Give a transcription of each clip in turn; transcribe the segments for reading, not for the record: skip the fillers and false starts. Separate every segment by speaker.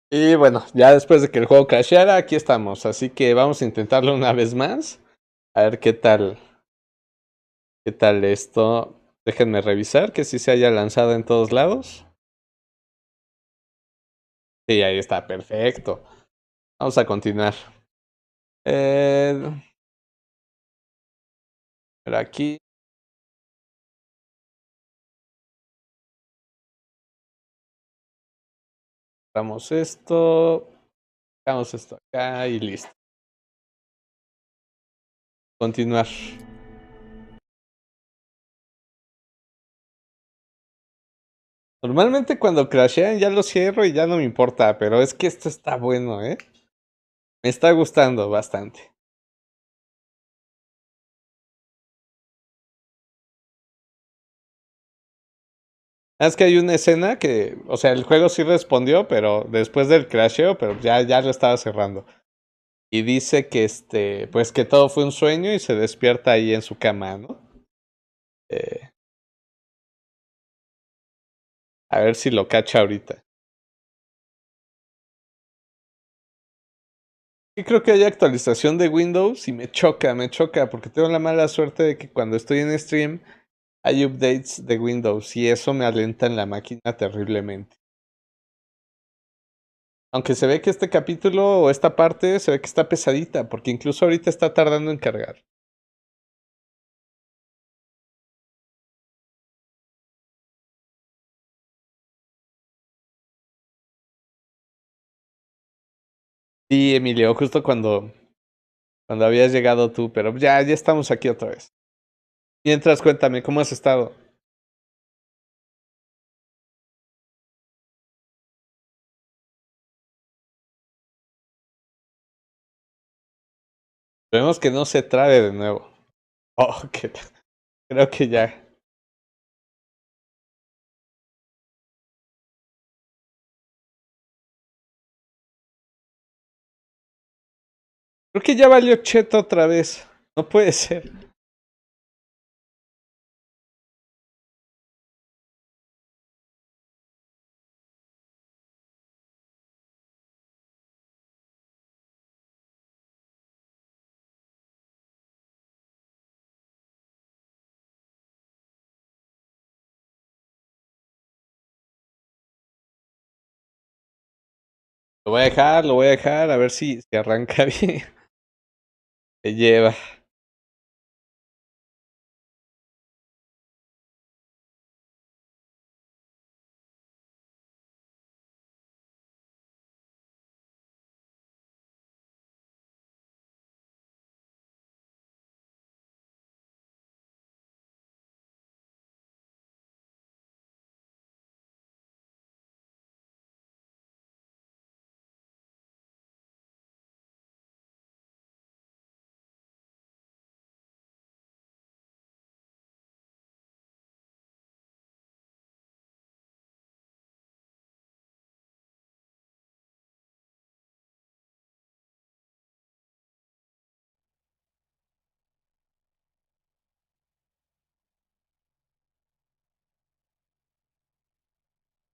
Speaker 1: Y bueno, ya después de que el juego crasheara, aquí estamos. Así que vamos a intentarlo una vez más. A ver qué tal esto. Déjenme revisar que sí se haya lanzado en todos lados. Sí, ahí está, perfecto. Vamos a continuar. Eh, pero aquí damos esto acá y listo. Continuar. Normalmente cuando crashean ya lo cierro y ya no me importa, pero es que esto está bueno, ¿eh? Me está gustando bastante. Es que hay una escena que, o sea, el juego sí respondió, pero después del crasheo, pero ya lo estaba cerrando. Y dice que pues que todo fue un sueño y se despierta ahí en su cama, ¿no? Eh, a ver si lo cacha ahorita. Y creo que hay actualización de Windows y me choca, porque tengo la mala suerte de que cuando estoy en stream hay updates de Windows y eso me alenta en la máquina terriblemente. Aunque se ve que este capítulo o esta parte se ve que está pesadita, porque incluso ahorita está tardando en cargar. Sí, Emilio, justo cuando habías llegado tú, pero ya estamos aquí otra vez. Mientras, cuéntame, ¿cómo has estado? Esperemos que no se trabe de nuevo. Oh, creo que ya. Creo que ya valió cheto otra vez. No puede ser. Lo voy a dejar, a ver si arranca bien. Se lleva.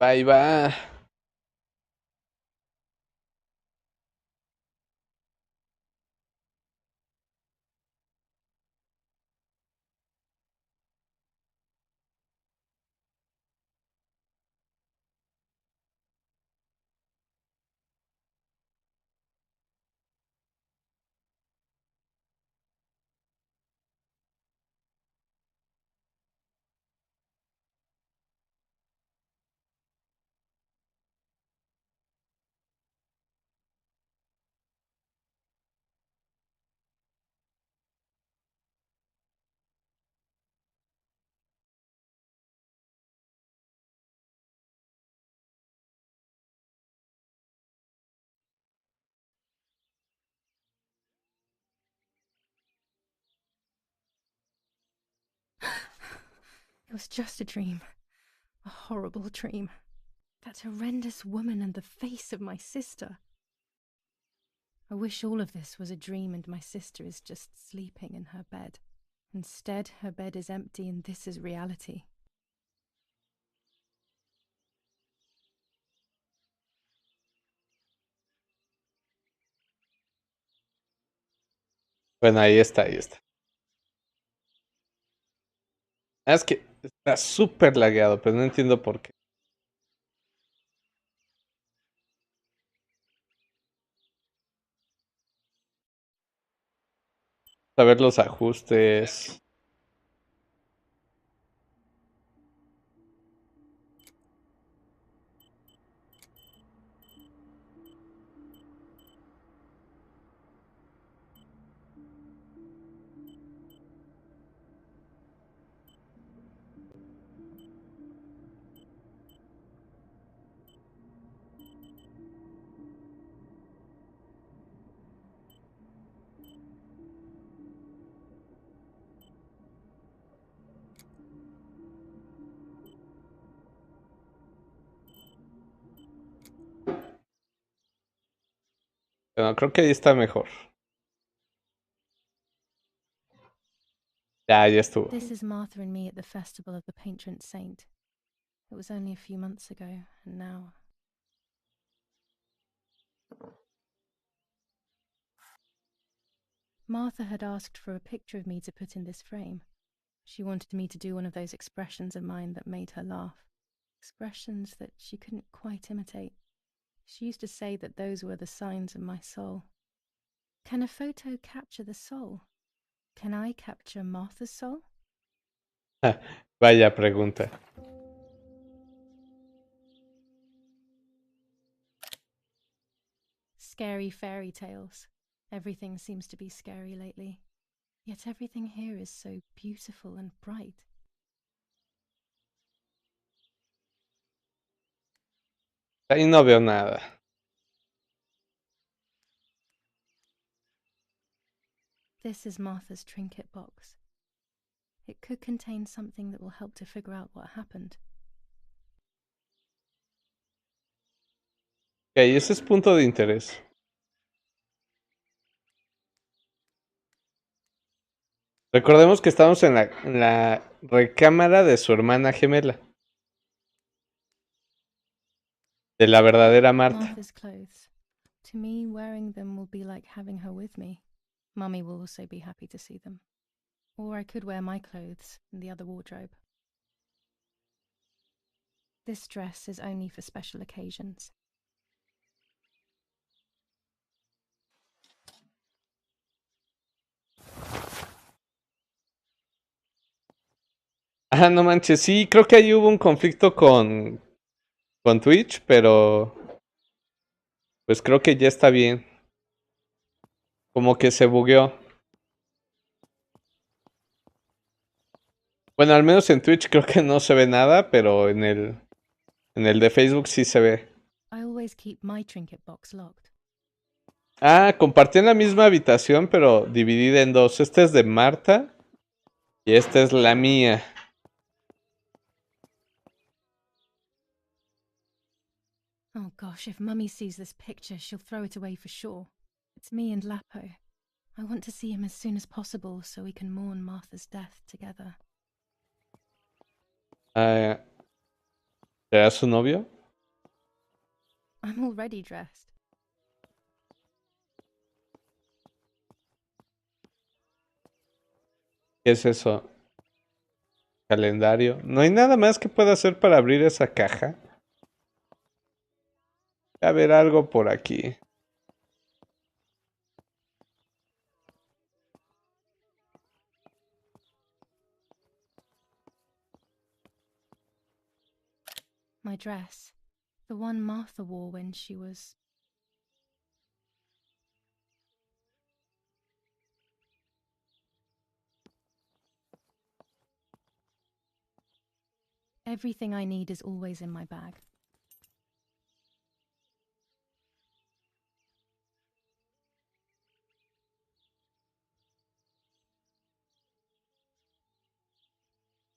Speaker 1: Ahí va.
Speaker 2: It was just a dream. A horrible dream. That horrendous woman and the face of my sister. I wish all of this was a dream and my sister is just sleeping in her bed. Instead, her bed is empty and this is reality.
Speaker 1: Bueno, ahí está, ahí está. Ah, es que está súper lagueado, pero no entiendo por qué. A ver los ajustes. Bueno, creo que ahí está mejor. Ya estuvo.
Speaker 2: This is Martha and me at the festival of the patron saint. It was only a few months ago, and now... Martha had asked for a picture of me to put in this frame. She wanted me to do one of those expressions of mine that made her laugh. Expressions that she couldn't quite imitate. She used to say that those were the signs of my soul. Can a photo capture the soul? Can I capture Martha's soul?
Speaker 1: Vaya pregunta.
Speaker 2: Scary fairy tales. Everything seems to be scary lately. Yet everything here is so beautiful and bright.
Speaker 1: Ahí no veo nada.
Speaker 2: This is Martha's trinket box. It could contain something that will help to figure out what happened.
Speaker 1: Ok, ese es punto de interés. Recordemos que estamos en la recámara de su hermana gemela. De la verdadera Marta.
Speaker 2: Martha's clothes. To me, wearing them will be like having her with me. Mummy will also be happy to see them. Or I could wear my clothes in the other wardrobe. This dress is only for special occasions.
Speaker 1: Ah, no manches, sí, creo que ahí hubo un conflicto con Twitch, pero pues creo que ya está bien. Como que se bugueó. Bueno, al menos en Twitch creo que no se ve nada, pero en el de Facebook sí se ve.
Speaker 2: I always keep my trinket box locked.
Speaker 1: Ah, compartían la misma habitación, pero dividida en dos. Esta es de Marta y esta es la mía.
Speaker 2: Oh gosh, if Mummy sees this picture, she'll throw it away for sure. It's me and Lapo. I want to see him as soon as possible so we can mourn Martha's death together.
Speaker 1: Ah, ¿será su novio?
Speaker 2: I'm already dressed.
Speaker 1: ¿Qué es eso? Calendario. No hay nada más que pueda hacer para abrir esa caja. A ver algo por aquí.
Speaker 2: My dress. The one Martha wore when she was... Everything I need is always in my bag.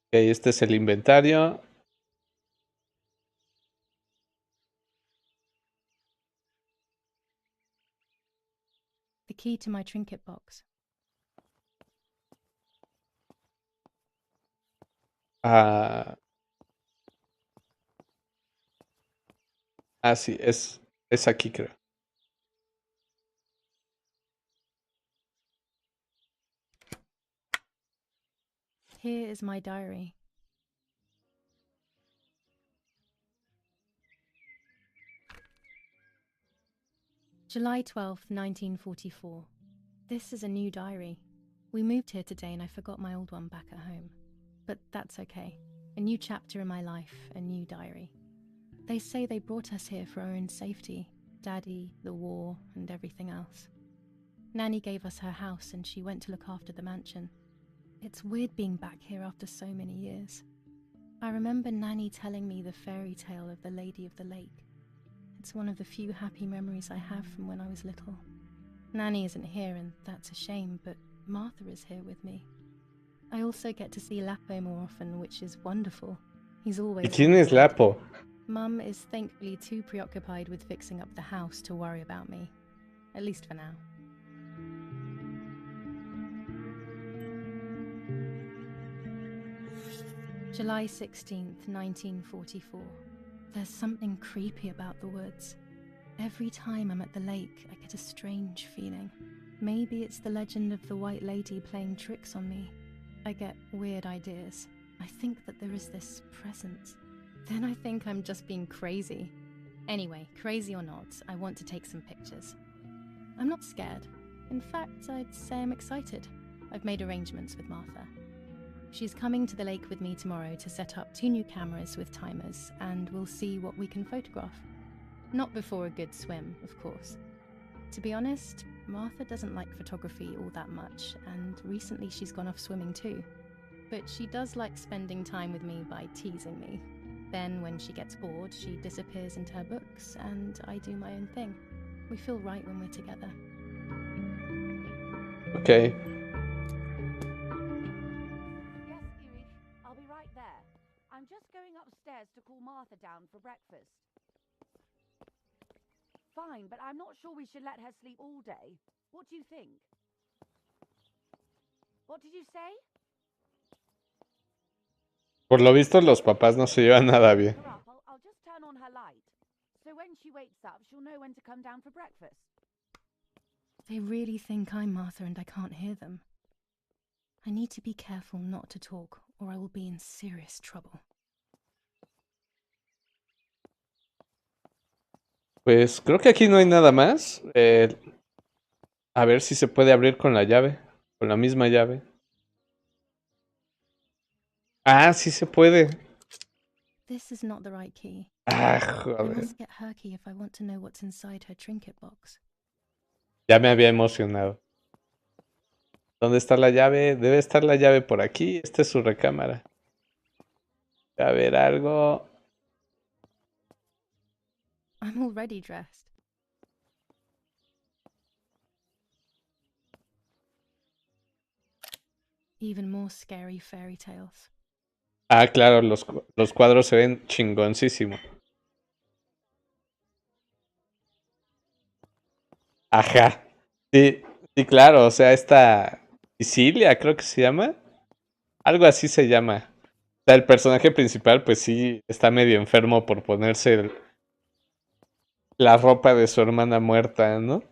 Speaker 1: Ok, este es el inventario.
Speaker 2: The key to my trinket box.
Speaker 1: Ah, sí, es aquí creo.
Speaker 2: Here is my diary. July 12th, 1944. This is a new diary. We moved here today and I forgot my old one back at home. But that's okay. A new chapter in my life, a new diary. They say they brought us here for our own safety. Daddy, the war, and everything else. Nanny gave us her house and she went to look after the mansion. It's weird being back here after so many years. I remember Nanny telling me the fairy tale of the Lady of the Lake. It's one of the few happy memories I have from when I was little. Nanny isn't here and that's a shame, but Martha is here with me. I also get to see Lapo more often, which is wonderful. He's always...
Speaker 1: ¿Y quién es Lapo?
Speaker 2: Mum is thankfully too preoccupied with fixing up the house to worry about me. At least for now. July 16th, 1944. There's something creepy about the woods. Every time I'm at the lake, I get a strange feeling. Maybe it's the legend of the White Lady playing tricks on me. I get weird ideas. I think that there is this presence. Then I think I'm just being crazy. Anyway, crazy or not, I want to take some pictures. I'm not scared. In fact, I'd say I'm excited. I've made arrangements with Martha. She's coming to the lake with me tomorrow to set up 2 new cameras with timers, and we'll see what we can photograph. Not before a good swim, of course. To be honest, Martha doesn't like photography all that much, and recently she's gone off swimming too. But she does like spending time with me by teasing me. Then, when she gets bored, she disappears into her books, and I do my own thing. We feel right when we're together.
Speaker 1: Okay.
Speaker 3: Yes, Erich, I'll be right there. I'm just going upstairs to call Martha down for breakfast. Fine, but I'm not sure we should let her sleep all day. What do you think? What did you say?
Speaker 1: Por lo visto, los papás no se llevan nada bien.
Speaker 3: I'll just turn on her light. So when she wakes up, she'll know when to come down for breakfast.
Speaker 2: They really think I'm Martha and I can't hear them. I need to be careful not to talk, or I will be in serious trouble.
Speaker 1: Pues creo que aquí no hay nada más. A ver si se puede abrir con la llave. Con la misma llave. Ah, sí se puede.
Speaker 2: This is not the right key.
Speaker 1: Ah,
Speaker 2: I
Speaker 1: joder.
Speaker 2: must get her key if I want to know what's inside her trinket box.
Speaker 1: Ya me había emocionado. ¿Dónde está la llave? Debe estar la llave por aquí. Esta es su recámara. A ver, algo.
Speaker 2: I'm already dressed. Even more scary fairy tales.
Speaker 1: Ah, claro, los cuadros se ven chingoncísimo. Ajá. Sí, sí, claro. O sea, esta Sicilia, creo que se llama. Algo así se llama. O sea, el personaje principal, pues sí, está medio enfermo por ponerse la ropa de su hermana muerta, ¿no?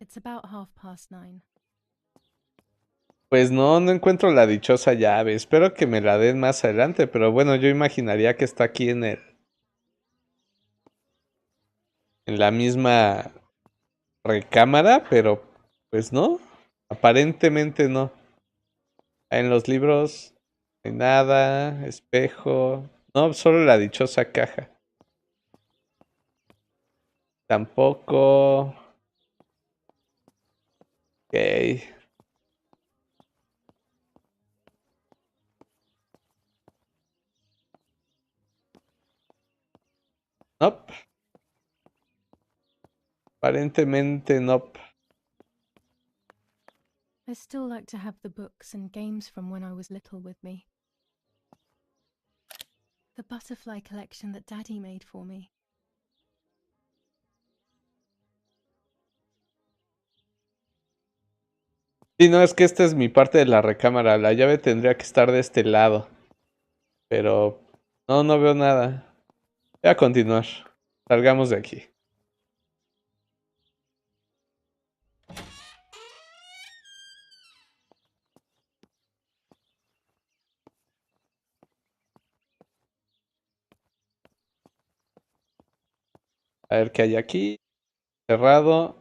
Speaker 2: It's about 9:30.
Speaker 1: Pues no, no encuentro la dichosa llave. Espero que me la den más adelante, pero bueno, yo imaginaría que está aquí en la misma recámara, pero pues no, aparentemente no. En los libros no hay nada, espejo, no, solo la dichosa caja. Tampoco. Ok. Nope. Aparentemente nope.
Speaker 2: I still like to have the books and games from when I was little with me. The butterfly collection that Daddy made for me.
Speaker 1: Sí, no, es que esta es mi parte de la recámara. La llave tendría que estar de este lado. Pero no, no veo nada. Voy a continuar. Salgamos de aquí. A ver qué hay aquí. Cerrado.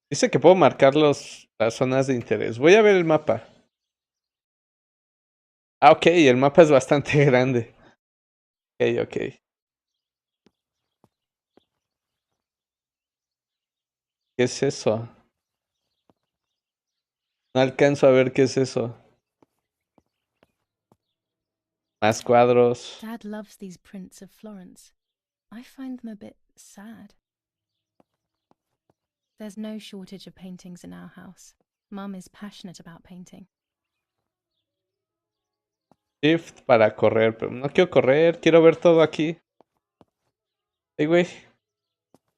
Speaker 1: Dice que puedo marcar las zonas de interés. Voy a ver el mapa. Ah, ok, el mapa es bastante grande. Ok, ok. ¿Qué es eso? No alcanzo a ver qué es eso. Más cuadros.
Speaker 2: Dad loves these prints of Florence. I find them a bit sad. There's no shortage of paintings in our house. Mum is passionate about painting.
Speaker 1: Shift para correr, pero no quiero correr, quiero ver todo aquí. Ey, güey,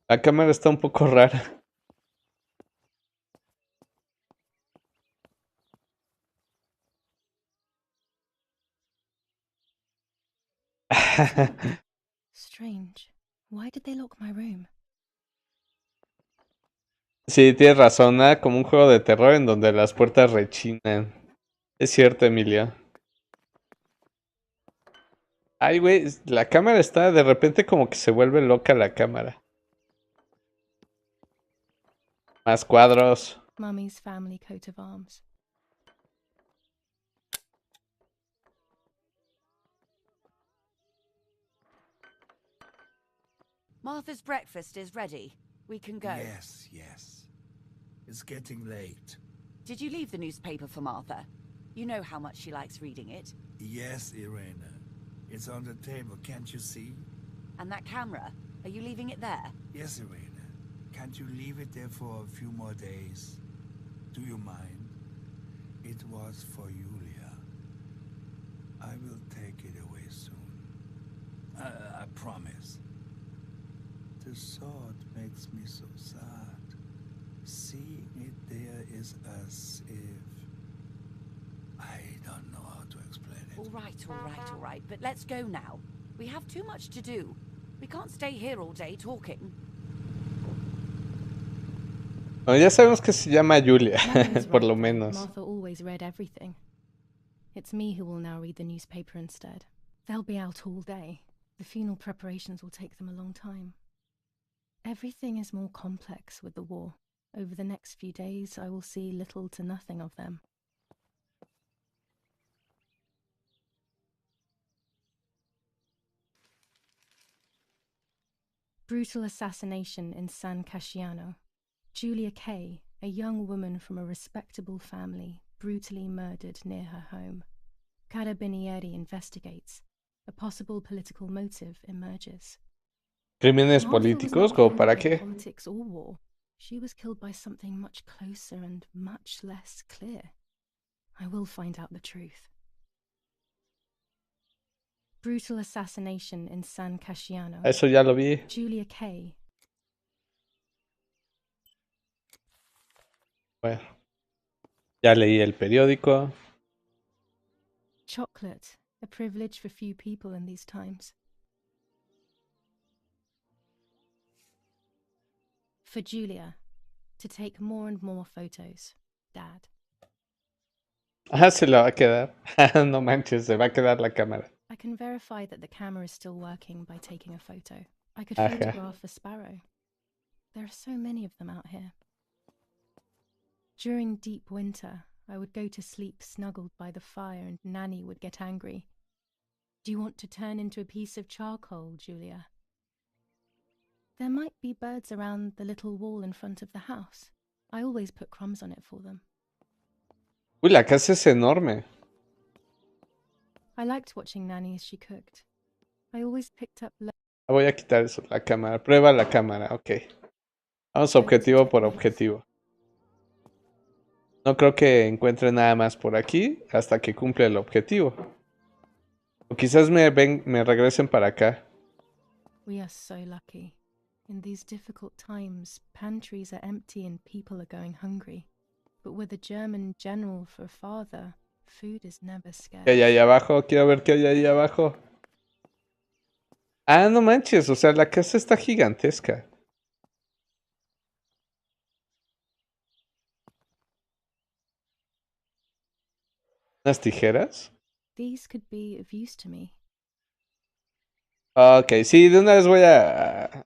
Speaker 1: la cámara está un poco rara.
Speaker 2: Strange. Why did they lock my room?
Speaker 1: Sí, tienes razón, nada como un juego de terror en donde las puertas rechinan. Es cierto, Emilia. Ay, güey, la cámara está, de repente como que se vuelve loca la cámara. Más cuadros.
Speaker 2: Mummy's family coat of arms.
Speaker 3: Martha's breakfast is ready. We can go.
Speaker 4: Yes, yes. It's getting late.
Speaker 3: Did you leave the newspaper for Martha? You know how much she likes reading it.
Speaker 4: Yes, Irena. It's on the table, can't you see?
Speaker 3: And that camera, are you leaving it there?
Speaker 4: Yes, Irena. Can't you leave it there for a few more days? Do you mind? It was for Julia. I will take it away soon. I promise. The thought makes me so sad. Seeing it there is as if... I don't know how to explain it.
Speaker 3: All right. But let's go now. We have too much to do. We can't stay here all day talking.
Speaker 1: Bueno, ya sabemos que se llama Julia,
Speaker 2: Mummy was
Speaker 1: por
Speaker 2: right,
Speaker 1: lo
Speaker 2: though.
Speaker 1: menos.
Speaker 2: Martha always read everything. It's me who will now read the newspaper instead. They'll be out all day. The funeral preparations will take them a long time. Everything is more complex with the war. Over the next few days, I will see little to nothing of them. Brutal assassination in San Casciano. Julia Kay, a young woman from a respectable family, brutally murdered near her home. Carabinieri investigates. A possible political motive emerges.
Speaker 1: Crímenes
Speaker 2: Martha was
Speaker 1: políticos,
Speaker 2: not
Speaker 1: ¿como
Speaker 2: killed
Speaker 1: para
Speaker 2: by
Speaker 1: qué?
Speaker 2: politics or war. She was killed by something much closer and much less clear. I will find out the truth. Brutal assassination in San Casciano.
Speaker 1: Eso ya lo vi.
Speaker 2: Julia Kay.
Speaker 1: Bueno, ya leí el periódico.
Speaker 2: Chocolate, a privilege for few people in these times. For Julia, to take more and more photos. Dad.
Speaker 1: Ah, se la va a quedar. No manches, se va a quedar la cámara.
Speaker 2: I can verify that the camera is still working by taking a photo. I could
Speaker 1: Ajá.
Speaker 2: photograph a sparrow. There are so many of them out here. During deep winter, I would go to sleep snuggled by the fire and Nanny would get angry. Do you want to turn into a piece of charcoal, Julia? There might be birds around the little wall in front of the house. I always put crumbs on it for them.
Speaker 1: Uy, la casa es enorme.
Speaker 2: I liked watching Nanny as she cooked. I always picked up
Speaker 1: Voy a quitar eso, la cámara. Prueba la cámara, ok. Vamos objetivo por objetivo. No creo que encuentre nada más por aquí hasta que cumple el objetivo. O quizás me regresen para acá.
Speaker 2: We are so lucky. In these difficult times, pantries are empty and people are going hungry. But with a German general for a father, food is never scarce.
Speaker 1: ¿Qué hay ahí abajo? Quiero ver qué hay ahí abajo. Ah, no manches, o sea, la casa está gigantesca. ¿Unas tijeras?
Speaker 2: These could be of use to me.
Speaker 1: Ok, sí, de una vez voy a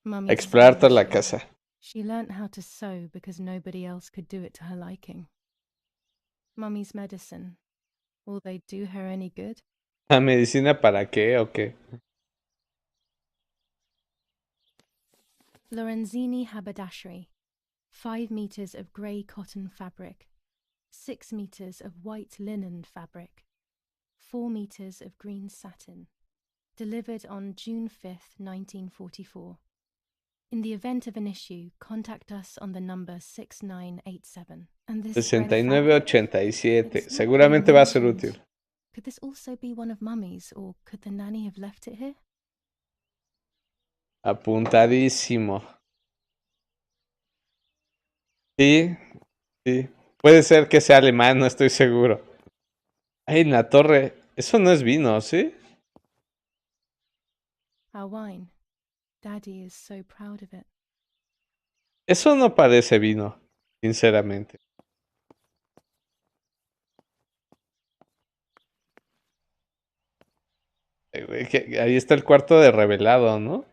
Speaker 2: Mummy's
Speaker 1: explorar toda
Speaker 2: very
Speaker 1: la
Speaker 2: sure.
Speaker 1: casa.
Speaker 2: She learnt how to sew because nobody else could do it to her liking. Mummy's medicine. Will they do her any good?
Speaker 1: ¿La medicina para qué o qué?
Speaker 2: Lorenzini haberdashery. 5 meters of grey cotton fabric. 6 meters of white linen fabric. 4 meters of green satin. Delivered on June 5th, 1944. In the event of an issue, contact us on the number 6987. And this spread of fabric?
Speaker 1: 6987.
Speaker 2: It's not
Speaker 1: Seguramente va a ser
Speaker 2: mentioned.
Speaker 1: útil.
Speaker 2: Could this also be one of Mummy's, or could the nanny have left it here?
Speaker 1: Apuntadísimo. Sí, sí. Puede ser que sea alemán, no estoy seguro. Ay, en la torre. Eso no es vino, ¿sí?
Speaker 2: Our wine. Daddy is so proud of it.
Speaker 1: Eso no parece vino, sinceramente. Güey, ahí está el cuarto de revelado, ¿no?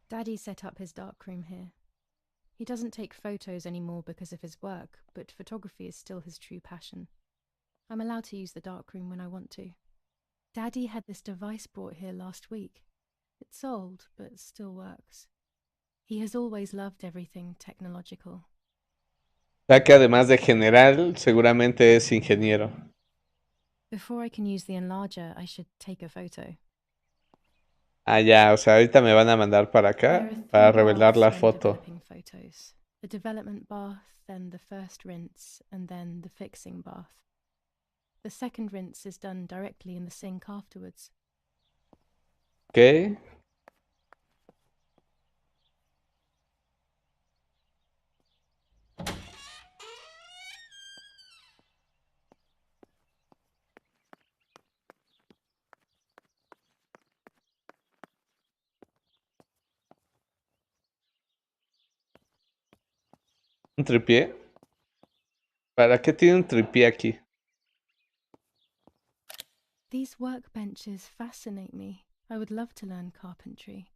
Speaker 2: Daddy set up his darkroom here. He doesn't take photos anymore because of his work, but photography is still his true passion. I'm allowed to use the darkroom when I want to. Daddy had this device brought here last week. It's old, but still works. He has always loved everything technological.
Speaker 1: O sea que además de general, seguramente es ingeniero.
Speaker 2: Before I can use the enlarger, I should take a photo.
Speaker 1: Ah, ya, o sea, ahorita me van a mandar para acá
Speaker 2: There are
Speaker 1: para
Speaker 2: 3
Speaker 1: revelar
Speaker 2: baths
Speaker 1: la
Speaker 2: when
Speaker 1: foto.
Speaker 2: developing photos. The development bath, then the first rinse, and then the fixing bath. The second rinse is done directly in the sink afterwards.
Speaker 1: Ok. ¿Un tripié? ¿Para qué tiene un tripié aquí?
Speaker 2: These workbenches fascinate me. I would love to learn carpentry.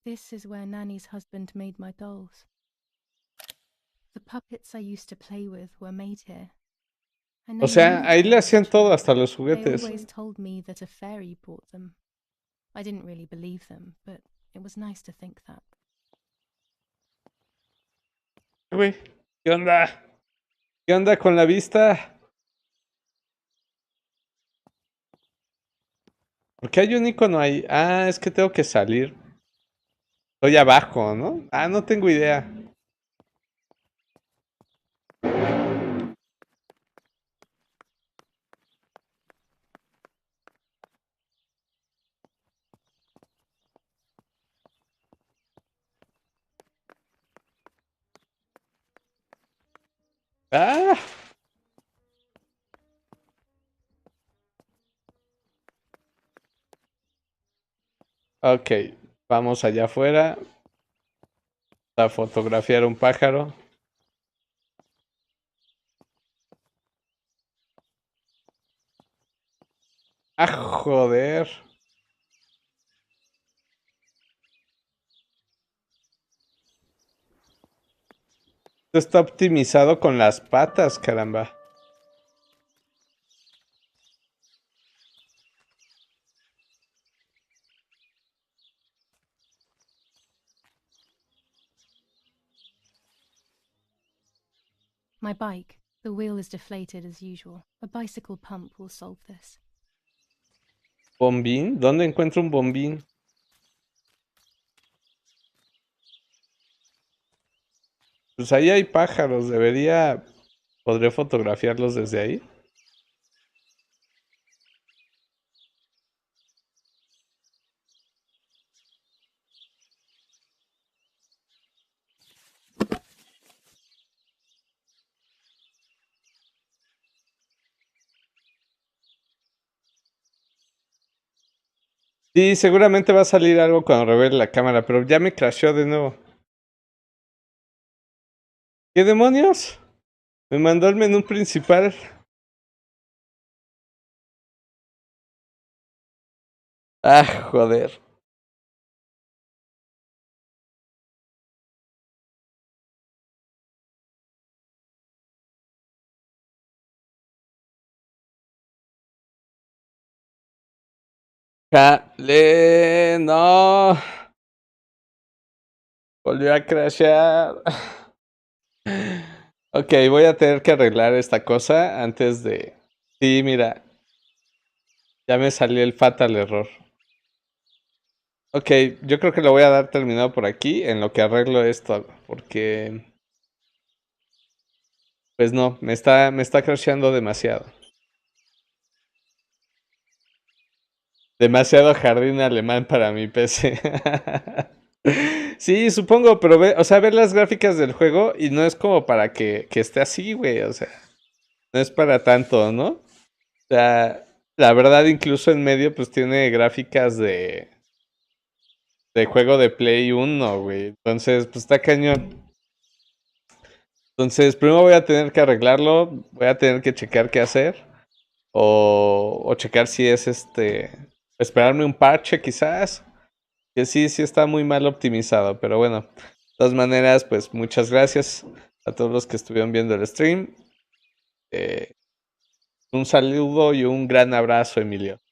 Speaker 2: This is where Nanny's husband made my dolls. The puppets I used to play with were made here. I
Speaker 1: O
Speaker 2: never
Speaker 1: sea,
Speaker 2: knew
Speaker 1: ahí
Speaker 2: that when
Speaker 1: le
Speaker 2: I was a
Speaker 1: hacían todo,
Speaker 2: child.
Speaker 1: hasta los
Speaker 2: They
Speaker 1: juguetes.
Speaker 2: always told me that a fairy brought them. I didn't really believe them, but it was nice to think that.
Speaker 1: Güey, ¿qué onda? ¿Qué onda con la vista? ¿Por qué hay un icono ahí? Ah, es que tengo que salir. Estoy abajo, ¿no? Ah, no tengo idea. Ah. Ok, vamos allá afuera a fotografiar un pájaro. Ah, joder. Esto está optimizado con las patas, caramba.
Speaker 2: My bike. The wheel is deflated as usual. A bicycle pump will solve this.
Speaker 1: ¿Bombín? ¿Dónde encuentro un bombín? Pues ahí hay pájaros, debería... ¿Podré fotografiarlos desde ahí? Sí, seguramente va a salir algo cuando revele la cámara, pero ya me crasheó de nuevo. ¿Qué demonios? Me mandó el menú principal. Ah, joder. Jale, no. Volvió a crashear. Ok, voy a tener que arreglar esta cosa antes de... Sí, mira, ya me salió el fatal error. Ok, yo creo que lo voy a dar terminado por aquí en lo que arreglo esto, porque... Pues no, me está crasheando demasiado. Demasiado jardín alemán para mi PC. Sí, supongo, pero ve, o sea, ver las gráficas del juego y no es como para que esté así, güey, o sea, no es para tanto, ¿no? O sea, la verdad, incluso en medio, pues tiene gráficas de juego de Play 1, güey. Entonces, pues está cañón. Entonces, primero voy a tener que arreglarlo, voy a tener que checar qué hacer. O checar si es esperarme un parche quizás. Que sí está muy mal optimizado. Pero bueno, de todas maneras, pues muchas gracias a todos los que estuvieron viendo el stream. Un saludo y un gran abrazo, Emilio.